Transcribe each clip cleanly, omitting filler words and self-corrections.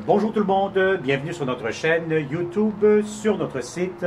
Bonjour tout le monde, bienvenue sur notre chaîne YouTube, sur notre site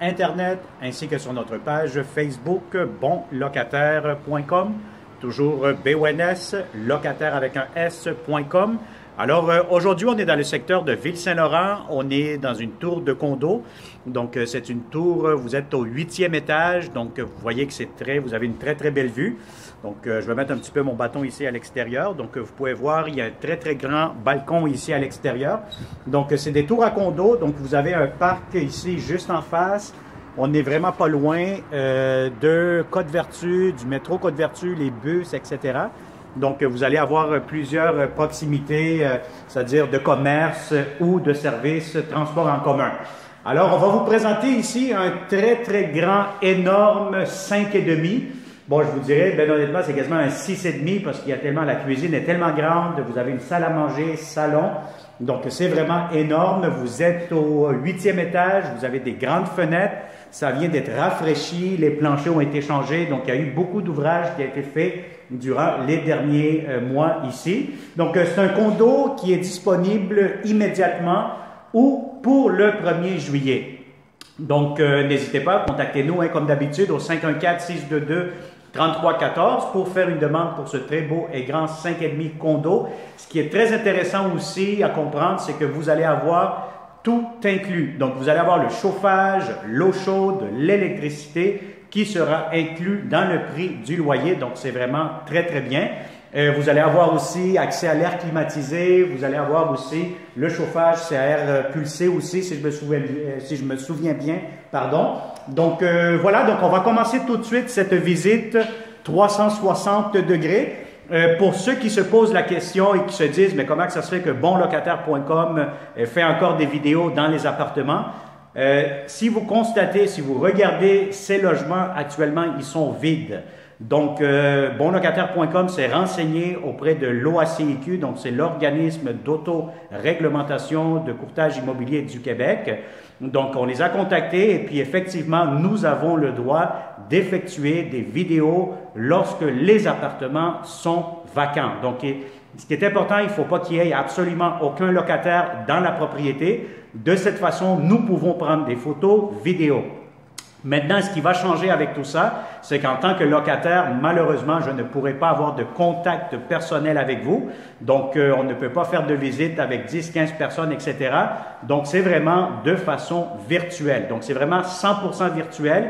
internet ainsi que sur notre page Facebook bonlocataire.com, toujours BONS, locataire avec un S.com. Alors aujourd'hui on est dans le secteur de Ville-Saint-Laurent, on est dans une tour de condo, donc c'est une tour, vous êtes au 8e étage, donc vous voyez que vous avez une très belle vue. Donc je vais mettre un petit peu mon bâton ici à l'extérieur, donc vous pouvez voir il y a un très grand balcon ici à l'extérieur. Donc c'est des tours à condo, donc vous avez un parc ici juste en face. On n'est vraiment pas loin de Côte-Vertu, du métro Côte-Vertu, les bus, etc. Donc, vous allez avoir plusieurs proximités, c'est-à-dire de commerce ou de services, transport en commun. Alors, on va vous présenter ici un très grand, énorme 5,5. Bon, je vous dirais, bien honnêtement, c'est quasiment un 6,5 parce qu'il y a tellement, la cuisine est tellement grande, vous avez une salle à manger, salon. Donc, c'est vraiment énorme. Vous êtes au 8e étage, vous avez des grandes fenêtres. Ça vient d'être rafraîchi, les planchers ont été changés. Donc, il y a eu beaucoup d'ouvrages qui ont été faits durant les derniers mois ici. Donc, c'est un condo qui est disponible immédiatement ou pour le 1er juillet. Donc, n'hésitez pas, contactez-nous comme d'habitude au 514-622-3314 pour faire une demande pour ce très beau et grand 5,5 condo. Ce qui est très intéressant aussi à comprendre, c'est que vous allez avoir tout inclus. Donc, vous allez avoir le chauffage, l'eau chaude, l'électricité qui sera inclus dans le prix du loyer. Donc, c'est vraiment très bien. Vous allez avoir aussi accès à l'air climatisé. Vous allez avoir aussi le chauffage, c'est à air pulsé aussi, si je me souviens bien. Pardon. Donc, voilà. Donc, on va commencer tout de suite cette visite 360 degrés. Pour ceux qui se posent la question et qui se disent, mais comment ça se fait que bonlocataire.com fait encore des vidéos dans les appartements? Si vous constatez, si vous regardez ces logements actuellement, ils sont vides. Donc, bonlocataire.com s'est renseigné auprès de l'OACIQ, donc c'est l'organisme d'auto-réglementation de courtage immobilier du Québec. Donc, on les a contactés et puis effectivement, nous avons le droit d'effectuer des vidéos lorsque les appartements sont vacants. Donc, ce qui est important, il ne faut pas qu'il y ait absolument aucun locataire dans la propriété. De cette façon, nous pouvons prendre des photos, vidéos. Maintenant, ce qui va changer avec tout ça, c'est qu'en tant que locataire, malheureusement, je ne pourrai pas avoir de contact personnel avec vous. Donc, on ne peut pas faire de visite avec 10, 15 personnes, etc. Donc, c'est vraiment de façon virtuelle. Donc, c'est vraiment 100% virtuel.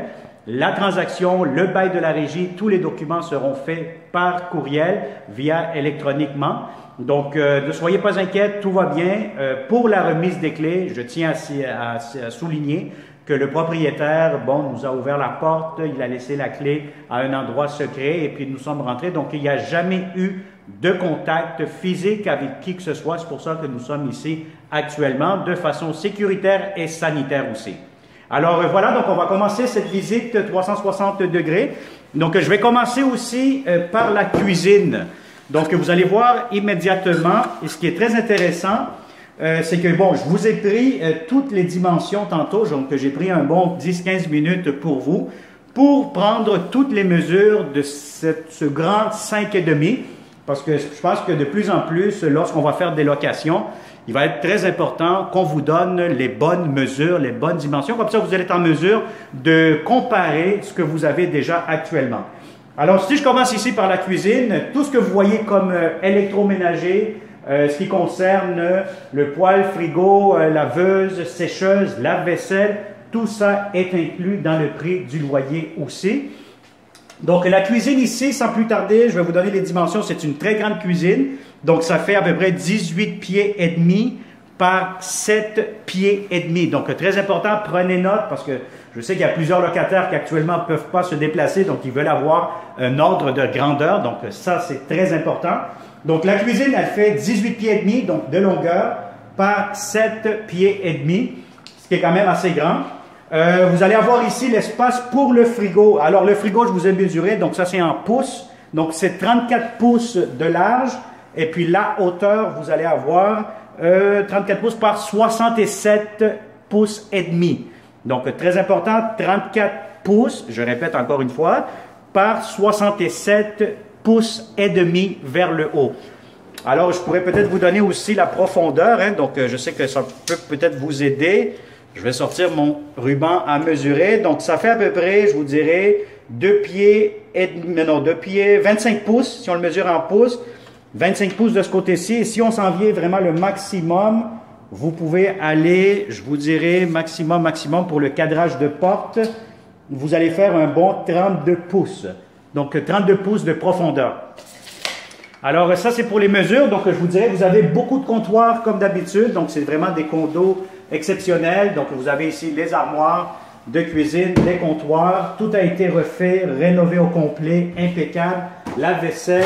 La transaction, le bail de la régie, tous les documents seront faits par courriel, via électroniquement. Donc, ne soyez pas inquiets, tout va bien. Pour la remise des clés, je tiens à souligner que le propriétaire, nous a ouvert la porte, il a laissé la clé à un endroit secret et puis nous sommes rentrés. Donc, il n'y a jamais eu de contact physique avec qui que ce soit. C'est pour ça que nous sommes ici actuellement, de façon sécuritaire et sanitaire aussi. Alors voilà, donc on va commencer cette visite 360 degrés. Donc, je vais commencer aussi par la cuisine. Donc, vous allez voir immédiatement, et ce qui est très intéressant, c'est que, je vous ai pris toutes les dimensions tantôt, donc j'ai pris un bon 10-15 minutes pour vous, pour prendre toutes les mesures de ce grand 5,5, parce que je pense que de plus en plus, lorsqu'on va faire des locations, il va être très important qu'on vous donne les bonnes mesures, les bonnes dimensions, comme ça vous allez être en mesure de comparer ce que vous avez déjà actuellement. Alors, si je commence ici par la cuisine, tout ce que vous voyez comme électroménager, ce qui concerne le poêle, frigo, laveuse, sécheuse, lave-vaisselle, tout ça est inclus dans le prix du loyer aussi. Donc, la cuisine ici, sans plus tarder, je vais vous donner les dimensions. C'est une très grande cuisine. Donc, ça fait à peu près 18 pieds et demi par 7 pieds et demi. Donc, très important, prenez note parce que je sais qu'il y a plusieurs locataires qui actuellement ne peuvent pas se déplacer, donc ils veulent avoir un ordre de grandeur. Donc, ça, c'est très important. Donc, la cuisine, elle fait 18 pieds et demi, donc de longueur, par 7 pieds et demi, ce qui est quand même assez grand. Vous allez avoir ici l'espace pour le frigo. Alors, le frigo, je vous ai mesuré, donc ça, c'est en pouces. Donc, c'est 34 pouces de large. Et puis, la hauteur, vous allez avoir 34 pouces par 67 pouces et demi. Donc, très important, 34 pouces, je répète encore une fois, par 67 pouces et demi vers le haut. Alors, je pourrais peut-être vous donner aussi la profondeur. Hein, donc, je sais que ça peut peut-être vous aider. Je vais sortir mon ruban à mesurer. Donc, ça fait à peu près, je vous dirais, 2 pieds, 25 pouces, si on le mesure en pouces. 25 pouces de ce côté-ci. Et si on s'en vient vraiment le maximum, vous pouvez aller, je vous dirais, maximum pour le cadrage de porte. Vous allez faire un bon 32 pouces. Donc, 32 pouces de profondeur. Alors, ça, c'est pour les mesures. Donc, je vous dirais, vous avez beaucoup de comptoirs comme d'habitude. Donc, c'est vraiment des condos exceptionnels. Donc, vous avez ici les armoires de cuisine, les comptoirs. Tout a été refait, rénové au complet, impeccable. La vaisselle.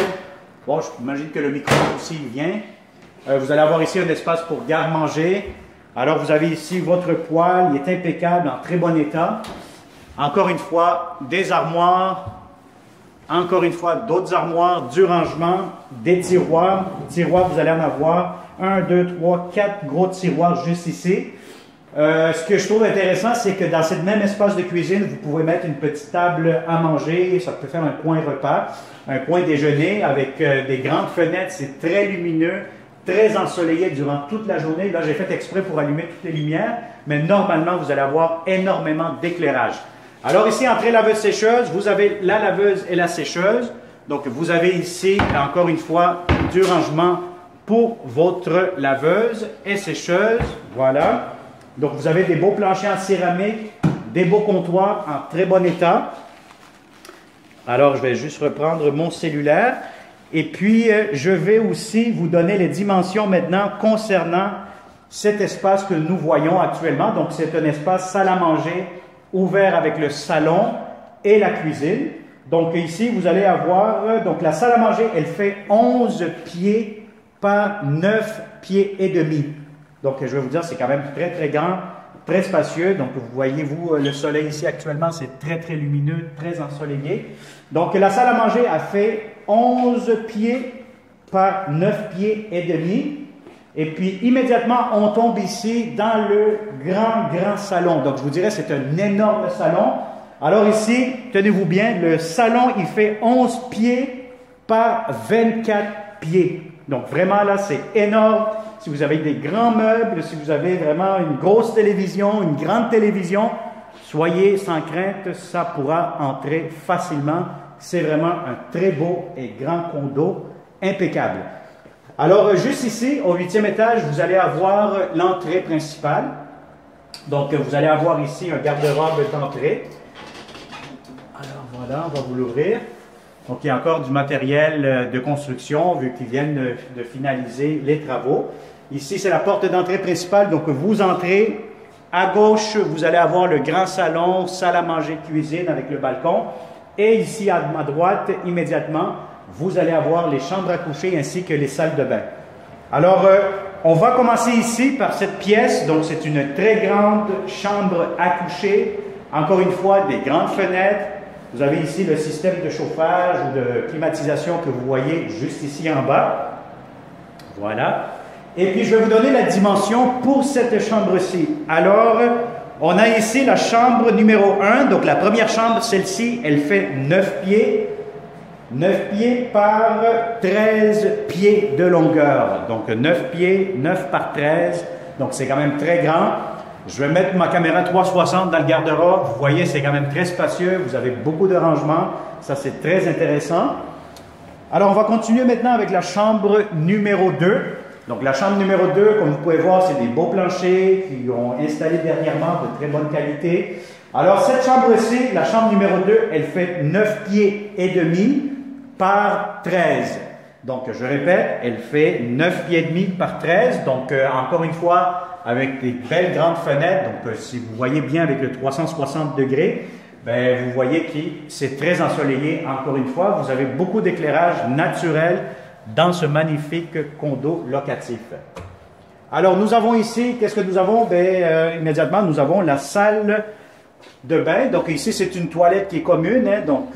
Bon, j'imagine que le micro aussi vient. Vous allez avoir ici un espace pour garde-manger. Alors, vous avez ici votre poêle. Il est impeccable, en très bon état. Encore une fois, des armoires. Encore une fois, d'autres armoires, du rangement, des tiroirs. Tiroirs, vous allez en avoir 1, 2, 3, 4 gros tiroirs juste ici. Ce que je trouve intéressant, c'est que dans ce même espace de cuisine, vous pouvez mettre une petite table à manger. Ça peut faire un coin repas, un coin déjeuner avec des grandes fenêtres. C'est très lumineux, très ensoleillé durant toute la journée. Là, j'ai fait exprès pour allumer toutes les lumières, mais normalement, vous allez avoir énormément d'éclairage. Alors ici, entre laveuse-sécheuse, vous avez la laveuse et la sécheuse. Donc, vous avez ici, encore une fois, du rangement pour votre laveuse et sécheuse. Voilà. Donc, vous avez des beaux planchers en céramique, des beaux comptoirs en très bon état. Alors, je vais juste reprendre mon cellulaire. Et puis, je vais aussi vous donner les dimensions maintenant concernant cet espace que nous voyons actuellement. Donc, c'est un espace salle à manger ouvert avec le salon et la cuisine. Donc ici, vous allez avoir, donc la salle à manger, elle fait 11 pieds par 9 pieds et demi. Donc je vais vous dire, c'est quand même très très grand, très spacieux. Donc vous voyez, vous, le soleil ici actuellement, c'est très très lumineux, très ensoleillé. Donc la salle à manger a fait 11 pieds par 9 pieds et demi. Et puis, immédiatement, on tombe ici dans le grand salon. Donc, je vous dirais, c'est un énorme salon. Alors ici, tenez-vous bien, le salon, il fait 11 pieds par 24 pieds. Donc, vraiment, là, c'est énorme. Si vous avez des grands meubles, si vous avez vraiment une grosse télévision, une grande télévision, soyez sans crainte, ça pourra entrer facilement. C'est vraiment un très beau et grand condo, impeccable. Alors, juste ici, au 8e étage, vous allez avoir l'entrée principale. Donc, vous allez avoir ici un garde-robe d'entrée. Alors, voilà, on va vous l'ouvrir. Donc, il y a encore du matériel de construction, vu qu'ils viennent de finaliser les travaux. Ici, c'est la porte d'entrée principale. Donc, vous entrez. À gauche, vous allez avoir le grand salon, salle à manger, cuisine avec le balcon. Et ici, à droite, immédiatement, vous allez avoir les chambres à coucher ainsi que les salles de bain. Alors, on va commencer ici par cette pièce. Donc, c'est une très grande chambre à coucher. Encore une fois, des grandes fenêtres. Vous avez ici le système de chauffage ou de climatisation que vous voyez juste ici en bas. Voilà. Et puis, je vais vous donner la dimension pour cette chambre-ci. Alors, on a ici la chambre numéro 1. Donc, la première chambre, celle-ci, elle fait 9 pieds. 9 pieds par 13 pieds de longueur. Donc 9 pieds, 9 par 13. Donc c'est quand même très grand. Je vais mettre ma caméra 360 dans le garde-robe. Vous voyez, c'est quand même très spacieux. Vous avez beaucoup de rangements. Ça, c'est très intéressant. Alors, on va continuer maintenant avec la chambre numéro 2. Donc la chambre numéro 2, comme vous pouvez voir, c'est des beaux planchers qui ont installé dernièrement de très bonne qualité. Alors, cette chambre-ci, la chambre numéro 2, elle fait 9 pieds et demi par 13. Donc, je répète, elle fait 9 pieds et demi par 13. Donc, encore une fois, avec des belles grandes fenêtres. Donc, si vous voyez bien avec le 360 degrés, ben, vous voyez que c'est très ensoleillé. Encore une fois, vous avez beaucoup d'éclairage naturel dans ce magnifique condo locatif. Alors, nous avons ici, qu'est-ce que nous avons? Ben, immédiatement, nous avons la salle de bain. Donc ici, c'est une toilette qui est commune, hein, donc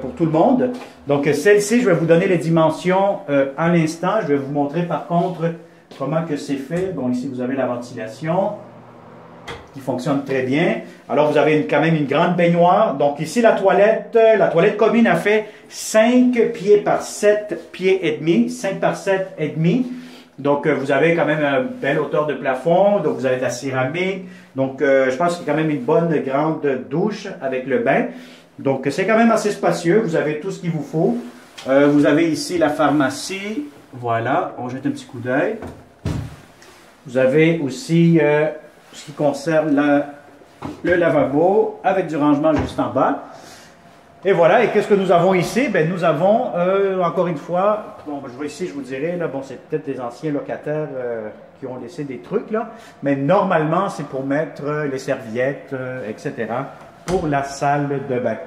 pour tout le monde. Donc celle-ci, je vais vous donner les dimensions à l'instant. Je vais vous montrer par contre comment que c'est fait. Bon, ici, vous avez la ventilation. qui fonctionne très bien. Alors, vous avez quand même une grande baignoire. Donc, ici, la toilette commune a fait 5 pieds par 7 pieds et demi, 5 par 7 et demi. Donc, vous avez quand même une belle hauteur de plafond. Donc, vous avez de la céramique. Donc, je pense qu'il y a quand même une bonne grande douche avec le bain. Donc, c'est quand même assez spacieux. Vous avez tout ce qu'il vous faut. Vous avez ici la pharmacie. Voilà, on jette un petit coup d'œil. Vous avez aussi ce qui concerne le lavabo avec du rangement juste en bas. Et voilà, et qu'est-ce que nous avons ici? Ben, nous avons, encore une fois, bon, je vois ici, je vous dirais, là, bon, c'est peut-être des anciens locataires qui ont laissé des trucs, là, mais normalement, c'est pour mettre les serviettes, etc., pour la salle de bain.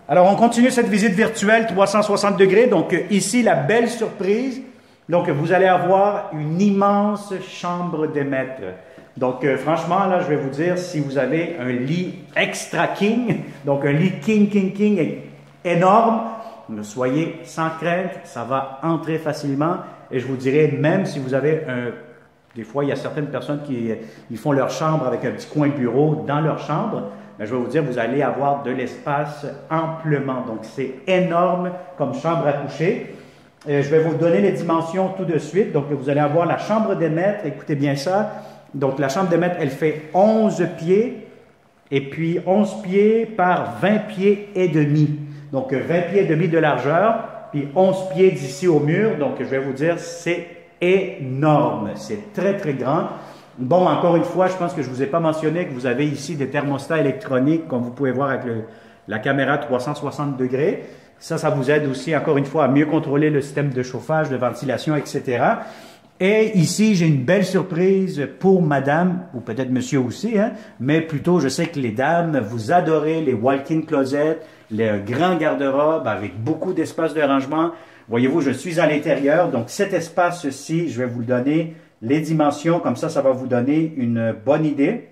Alors, on continue cette visite virtuelle 360 degrés. Donc, ici, la belle surprise. Donc, vous allez avoir une immense chambre de maître. Donc, franchement, là, je vais vous dire, si vous avez un lit extra king, donc un lit king énorme, ne soyez sans crainte, ça va entrer facilement. Et je vous dirais, même si vous avez des fois, il y a certaines personnes qui ils font leur chambre avec un petit coin bureau dans leur chambre. Mais je vais vous dire, vous allez avoir de l'espace amplement. Donc, c'est énorme comme chambre à coucher. Je vais vous donner les dimensions tout de suite. Donc, vous allez avoir la chambre des maîtres. Écoutez bien ça. Donc, la chambre des maîtres, elle fait 11 pieds. Et puis, 11 pieds par 20 pieds et demi. Donc, 20 pieds et demi de largeur. Puis, 11 pieds d'ici au mur. Donc, je vais vous dire, c'est énorme. C'est très, très grand. Bon, encore une fois, je pense que je ne vous ai pas mentionné que vous avez ici des thermostats électroniques, comme vous pouvez voir avec la caméra 360 degrés. Ça vous aide aussi, encore une fois, à mieux contrôler le système de chauffage, de ventilation, etc. Et ici, j'ai une belle surprise pour madame, ou peut-être monsieur aussi, hein, mais plutôt, je sais que les dames, vous adorez les walk-in closets, les grands garde-robes avec beaucoup d'espace de rangement. Voyez-vous, je suis à l'intérieur, donc cet espace-ci, je vais vous le donner les dimensions, comme ça va vous donner une bonne idée.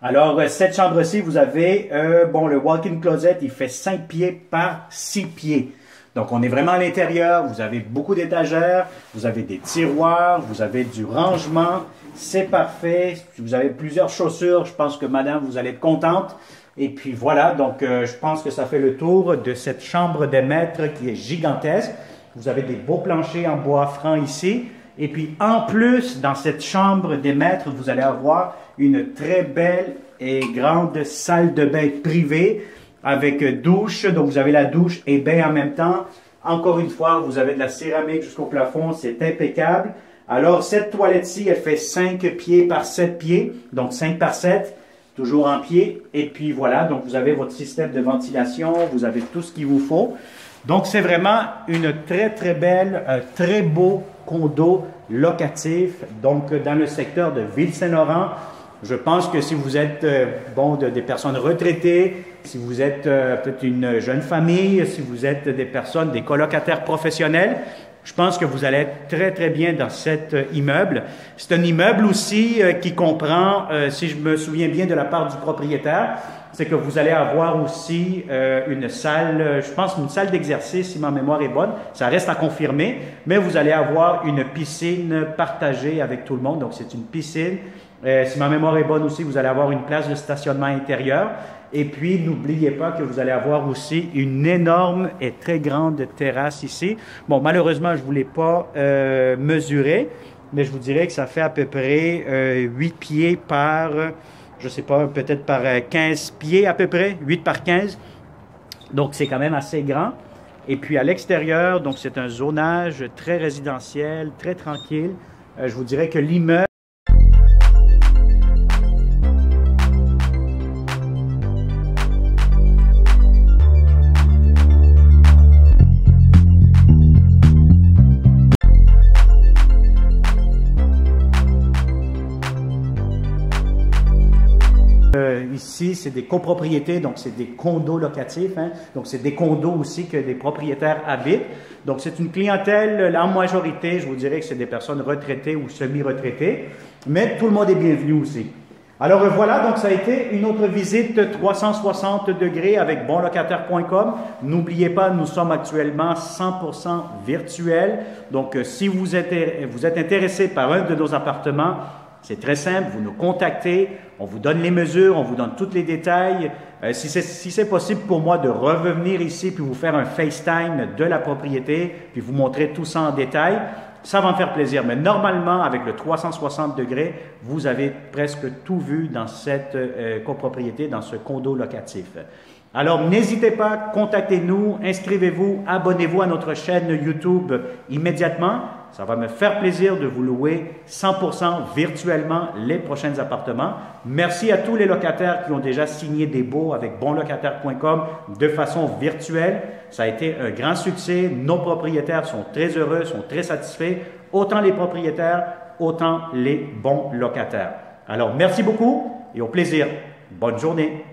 Alors, cette chambre-ci, vous avez, le walk-in closet, il fait 5 pieds par 6 pieds. Donc, on est vraiment à l'intérieur, vous avez beaucoup d'étagères, vous avez des tiroirs, vous avez du rangement, c'est parfait. Si vous avez plusieurs chaussures, je pense que madame, vous allez être contente. Et puis voilà, donc je pense que ça fait le tour de cette chambre des maîtres qui est gigantesque. Vous avez des beaux planchers en bois franc ici. Et puis, en plus, dans cette chambre des maîtres, vous allez avoir une très belle et grande salle de bain privée avec douche. Donc, vous avez la douche et bain en même temps. Encore une fois, vous avez de la céramique jusqu'au plafond. C'est impeccable. Alors, cette toilette-ci, elle fait 5 pieds par 7 pieds. Donc, 5 par 7, toujours en pied. Et puis, voilà. Donc, vous avez votre système de ventilation. Vous avez tout ce qu'il vous faut. Donc, c'est vraiment une très, très belle, très beau condo locatif, donc dans le secteur de Ville-Saint-Laurent. Je pense que si vous êtes des personnes retraitées, si vous êtes peut-être une jeune famille, si vous êtes des colocataires professionnels, je pense que vous allez être très, très bien dans cet immeuble. C'est un immeuble aussi qui comprend, si je me souviens bien de la part du propriétaire, c'est que vous allez avoir aussi une salle, je pense une salle d'exercice, si ma mémoire est bonne. Ça reste à confirmer, mais vous allez avoir une piscine partagée avec tout le monde. Donc, c'est une piscine. Si ma mémoire est bonne aussi, vous allez avoir une place de stationnement intérieur. Et puis, n'oubliez pas que vous allez avoir aussi une énorme et très grande terrasse ici. Bon, malheureusement, je ne vous l'ai pas mesuré, mais je vous dirais que ça fait à peu près 8 pieds par... je ne sais pas, peut-être par 15 pieds à peu près, 8 par 15. Donc, c'est quand même assez grand. Et puis, à l'extérieur, donc c'est un zonage très résidentiel, très tranquille. Je vous dirais que l'immeuble... Ici, c'est des copropriétés, donc c'est des condos locatifs, hein? Donc c'est des condos aussi que des propriétaires habitent. Donc c'est une clientèle, en majorité, je vous dirais que c'est des personnes retraitées ou semi-retraitées, mais tout le monde est bienvenu aussi. Alors voilà, donc ça a été une autre visite 360 degrés avec bonlocataire.com. N'oubliez pas, nous sommes actuellement 100% virtuels. Donc si vous êtes intéressé par un de nos appartements, C'est très simple, vous nous contactez, on vous donne les mesures, on vous donne tous les détails. Si c'est possible pour moi de revenir ici puis vous faire un FaceTime de la propriété, puis vous montrer tout ça en détail, ça va me faire plaisir. Mais normalement, avec le 360 degrés, vous avez presque tout vu dans cette copropriété, dans ce condo locatif. Alors, n'hésitez pas, contactez-nous, inscrivez-vous, abonnez-vous à notre chaîne YouTube immédiatement. Ça va me faire plaisir de vous louer 100% virtuellement les prochains appartements. Merci à tous les locataires qui ont déjà signé des baux avec bonlocataire.com de façon virtuelle. Ça a été un grand succès. Nos propriétaires sont très heureux, sont très satisfaits. Autant les propriétaires, autant les bons locataires. Alors, merci beaucoup et au plaisir. Bonne journée.